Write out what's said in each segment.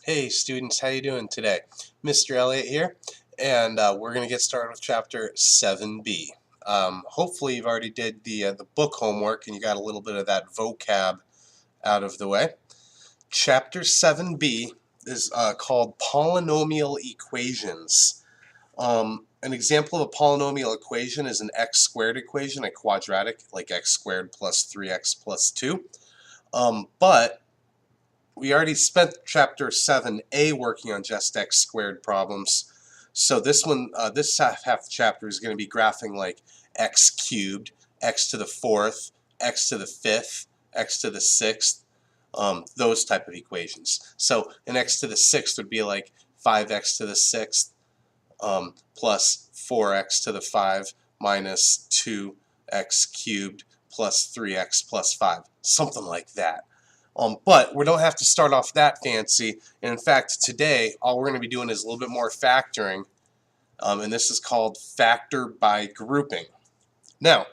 Hey students, how you doing today? Mr. Elliott here, and we're going to get started with chapter 7b. Hopefully you've already did the book homework and you got a little bit of that vocab out of the way. Chapter 7b is called Polynomial Equations. An example of a polynomial equation is an x squared equation, a quadratic, like x squared plus 3x plus 2. But we already spent chapter 7a working on just x squared problems. So this one, this half the chapter is going to be graphing like x cubed, x to the fourth, x to the fifth, x to the sixth, those type of equations. So an x to the sixth would be like 5x to the sixth plus 4x to the 5 minus 2x cubed plus 3x plus 5, something like that. But we don't have to start off that fancy. And in fact, today, all we're going to be doing is a little bit more factoring. And this is called factor by grouping. Now,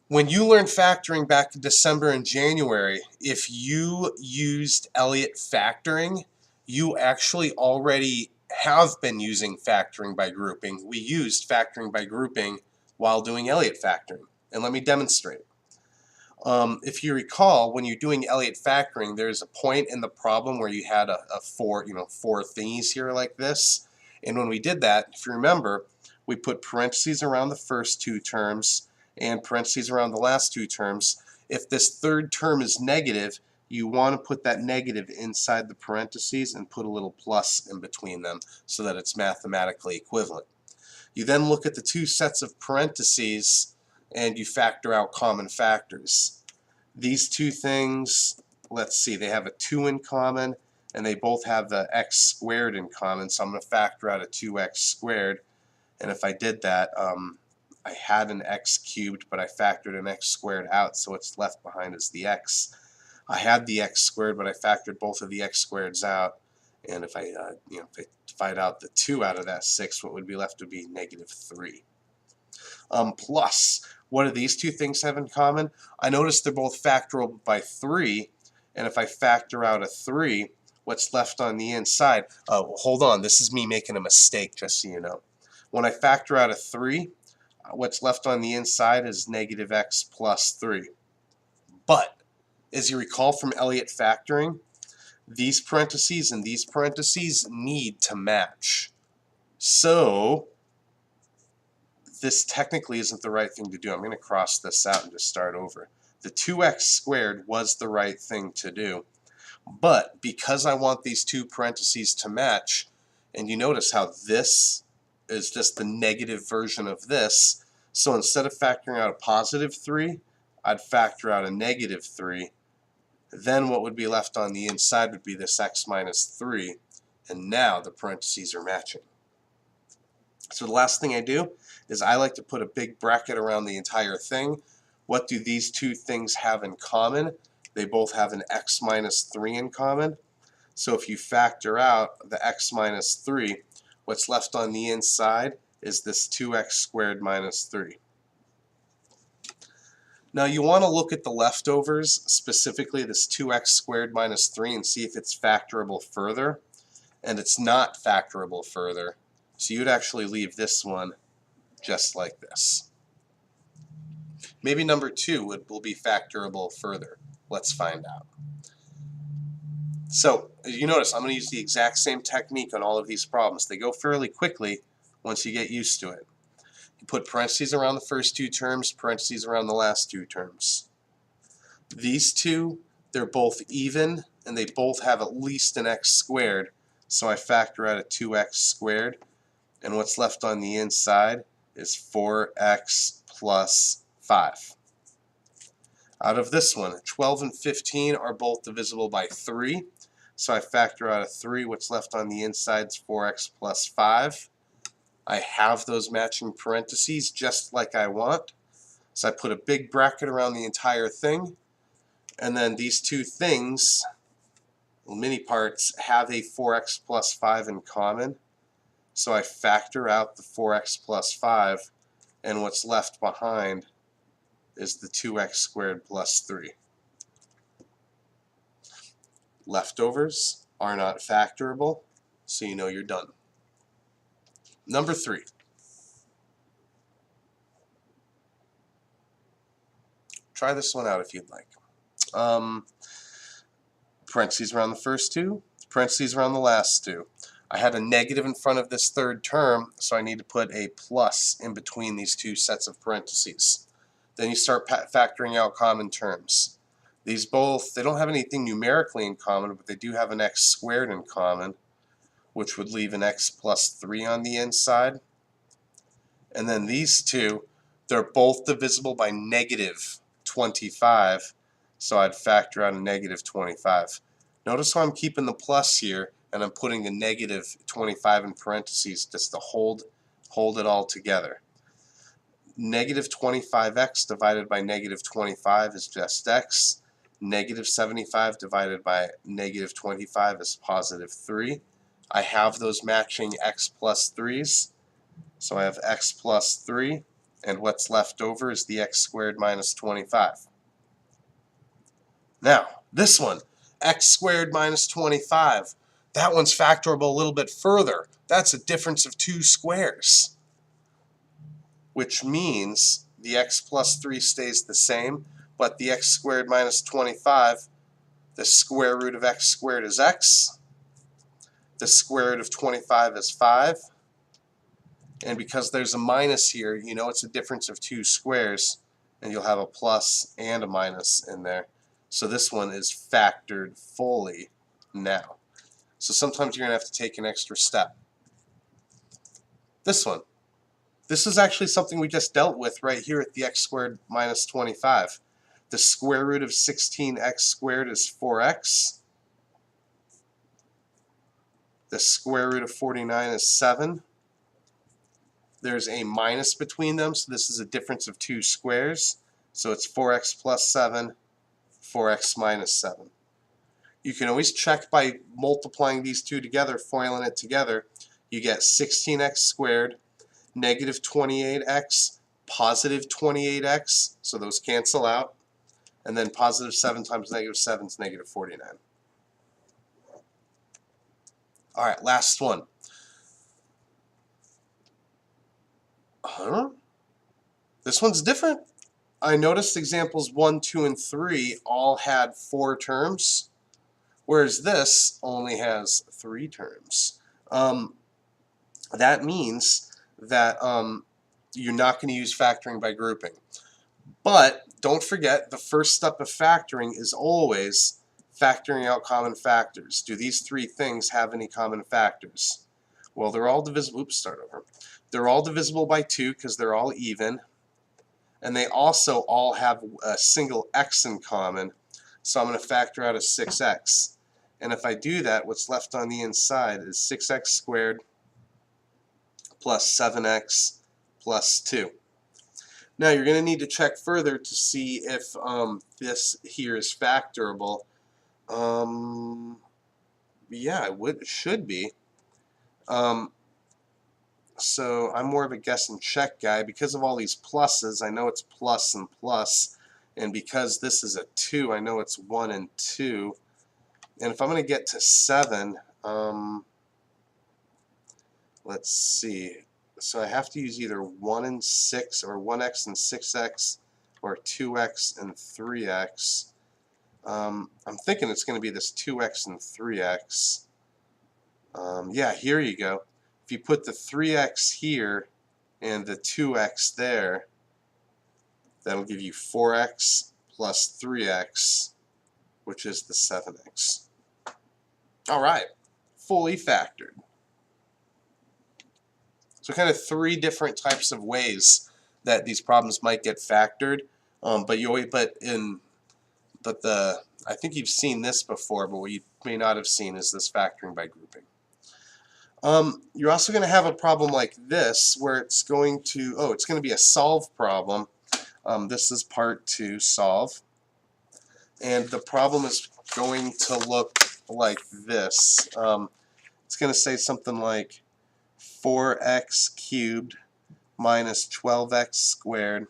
when you learned factoring back in December and January, if you used Elliott factoring, you actually already have been using factoring by grouping. We used factoring by grouping while doing Elliott factoring. And let me demonstrate. If you recall, when you're doing Elliott factoring, there's a point in the problem where you had four thingies here like this. And when we did that, if you remember, we put parentheses around the first two terms and parentheses around the last two terms. If this third term is negative, you want to put that negative inside the parentheses and put a little plus in between them so that it's mathematically equivalent. You then look at the two sets of parentheses and you factor out common factors. These two things, let's see, they have a 2 in common and they both have the x squared in common, so I'm going to factor out a 2x squared. And if I did that, I had an x cubed, but I factored an x squared out, so what's left behind is the x. I had the x squared, but I factored both of the x squareds out, and if I divide out the 2 out of that 6, what would be left would be -3. Plus, what do these two things have in common? I notice they're both factorable by 3, and if I factor out a 3, what's left on the inside? Oh, hold on, this is me making a mistake, just so you know. When I factor out a 3, what's left on the inside is -x plus 3. But, as you recall from Elliott factoring, these parentheses and these parentheses need to match. So, this technically isn't the right thing to do. I'm going to cross this out and just start over. The 2x squared was the right thing to do. But because I want these two parentheses to match, and you notice how this is just the negative version of this, so instead of factoring out a +3, I'd factor out a -3. Then what would be left on the inside would be this x minus 3, and now the parentheses are matching. So the last thing I do is I like to put a big bracket around the entire thing. What do these two things have in common? They both have an x minus 3 in common. So if you factor out the x minus 3, what's left on the inside is this 2x squared minus 3. Now you want to look at the leftovers, specifically this 2x squared minus 3, and see if it's factorable further. And it's not factorable further. So you'd actually leave this one just like this. Maybe number 2 will be factorable further. Let's find out. So, as you notice, I'm going to use the exact same technique on all of these problems. They go fairly quickly once you get used to it. You put parentheses around the first two terms, parentheses around the last two terms. These two, they're both even, and they both have at least an x squared, so I factor out a 2x squared. And what's left on the inside is 4x plus 5. Out of this one, 12 and 15 are both divisible by 3. So I factor out a 3. What's left on the inside is 4x plus 5. I have those matching parentheses just like I want. So I put a big bracket around the entire thing. And then these two things, mini parts, have a 4x plus 5 in common. So I factor out the 4x plus 5, and what's left behind is the 2x squared plus 3. Leftovers, are not factorable, so you know you're done. Number 3. Try this one out if you'd like. Parentheses around the first two, parentheses around the last two. I had a negative in front of this third term, so I need to put a plus in between these two sets of parentheses. Then you start factoring out common terms. These both, they don't have anything numerically in common, but they do have an x squared in common, which would leave an x plus 3 on the inside. And then these two, they're both divisible by negative 25, so I'd factor out a negative 25. Notice how I'm keeping the plus here, and I'm putting the negative 25 in parentheses just to hold it all together. Negative 25x divided by negative 25 is just x. Negative 75 divided by negative 25 is positive 3. I have those matching x plus 3's. So I have x plus 3, and what's left over is the x squared minus 25. Now, this one, x squared minus 25, that one's factorable a little bit further. That's a difference of 2 squares, which means the x plus 3 stays the same, but the x squared minus 25, the square root of x squared is x, the square root of 25 is 5, and because there's a minus here, you know it's a difference of 2 squares, and you'll have a plus and a minus in there. So this one is factored fully now. So sometimes you're going to have to take an extra step. This one. This is actually something we just dealt with right here at the x squared minus 25. The square root of 16x squared is 4x. The square root of 49 is 7. There's a minus between them, so this is a difference of 2 squares. So it's 4x plus 7, 4x minus 7. You can always check by multiplying these two together, foiling it together. You get 16x squared, negative 28x, positive 28x, so those cancel out. And then positive 7 times negative 7 is negative 49. All right, last one. This one's different. I noticed examples 1, 2, and 3 all had 4 terms, whereas this only has 3 terms. That means that you're not going to use factoring by grouping. But don't forget, the first step of factoring is always factoring out common factors. Do these 3 things have any common factors? Well, they're all divisible. Oops, start over. They're all divisible by 2 because they're all even. And they also all have a single x in common. So I'm going to factor out a 6x. And if I do that, what's left on the inside is 6x squared plus 7x plus 2. Now you're going to need to check further to see if this here is factorable. Yeah, it should be. So I'm more of a guess and check guy. Because of all these pluses, I know it's plus and plus. And because this is a 2, I know it's 1 and 2. And if I'm going to get to 7, let's see. So I have to use either 1 and 6, or 1x and 6x, or 2x and 3x. I'm thinking it's going to be this 2x and 3x. Yeah, here you go. If you put the 3x here and the 2x there, that'll give you 4x plus 3x, which is the 7x. All right, fully factored. So kind of 3 different types of ways that these problems might get factored, I think you've seen this before, but what you may not have seen is this factoring by grouping. You're also going to have a problem like this, where it's going to be a solve problem. This is part 2, solve, and the problem is going to look like this. It's going to say something like 4x cubed minus 12x squared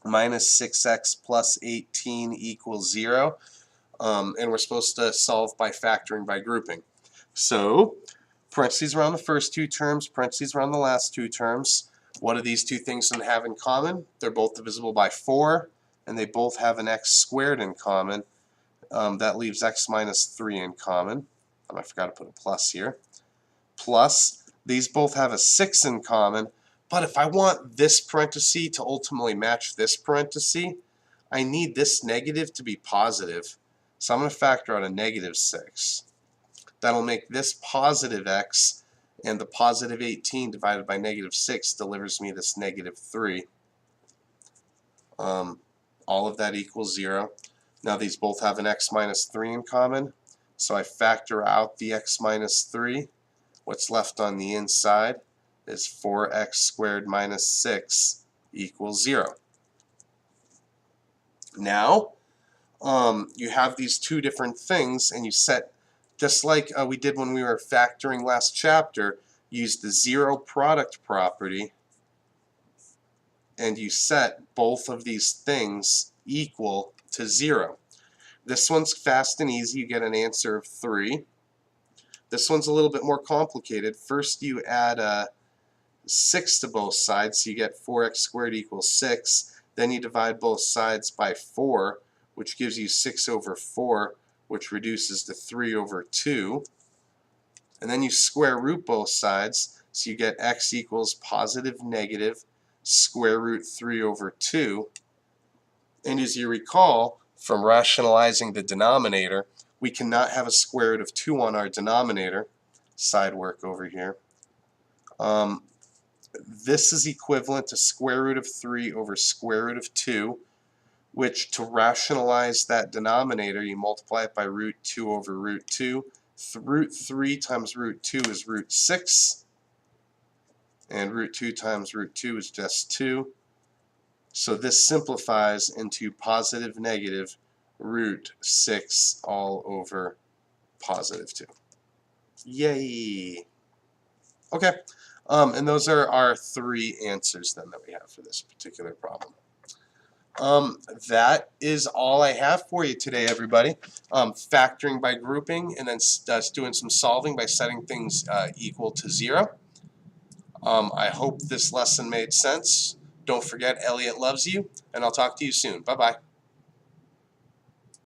minus 6x plus 18 equals 0. and we're supposed to solve by factoring by grouping. So parentheses around the first two terms, parentheses around the last two terms. What do these two things have in common? They're both divisible by 4, and they both have an x squared in common. That leaves x minus 3 in common. I forgot to put a plus here. Plus, these both have a 6 in common, but if I want this parenthesis to ultimately match this parenthesis, I need this negative to be positive. So I'm going to factor out a negative 6. That'll make this positive x, and the positive 18 divided by negative 6 delivers me this negative 3. All of that equals 0. Now these both have an x minus 3 in common, so I factor out the x minus 3. What's left on the inside is 4x squared minus 6 equals 0. Now, you have these two different things, and you set, just like we did when we were factoring last chapter, use the zero product property, and you set both of these things equal to 0. This one's fast and easy. You get an answer of 3. This one's a little bit more complicated. First you add a 6 to both sides, so you get 4x squared equals 6. Then you divide both sides by 4, which gives you 6 over 4, which reduces to 3 over 2. And then you square root both sides, so you get x equals positive negative square root 3 over 2. And as you recall from rationalizing the denominator, we cannot have a square root of 2 on our denominator. Side work over here. This is equivalent to square root of 3 over square root of 2, which to rationalize that denominator, you multiply it by root 2 over root 2. Root 3 times root 2 is root 6, and root 2 times root 2 is just 2. So this simplifies into positive negative root 6 all over positive 2. Yay! Okay, and those are our 3 answers then that we have for this particular problem. That is all I have for you today, everybody. Factoring by grouping, and then doing some solving by setting things equal to 0. I hope this lesson made sense. Don't forget, Elliot loves you, and I'll talk to you soon. Bye-bye.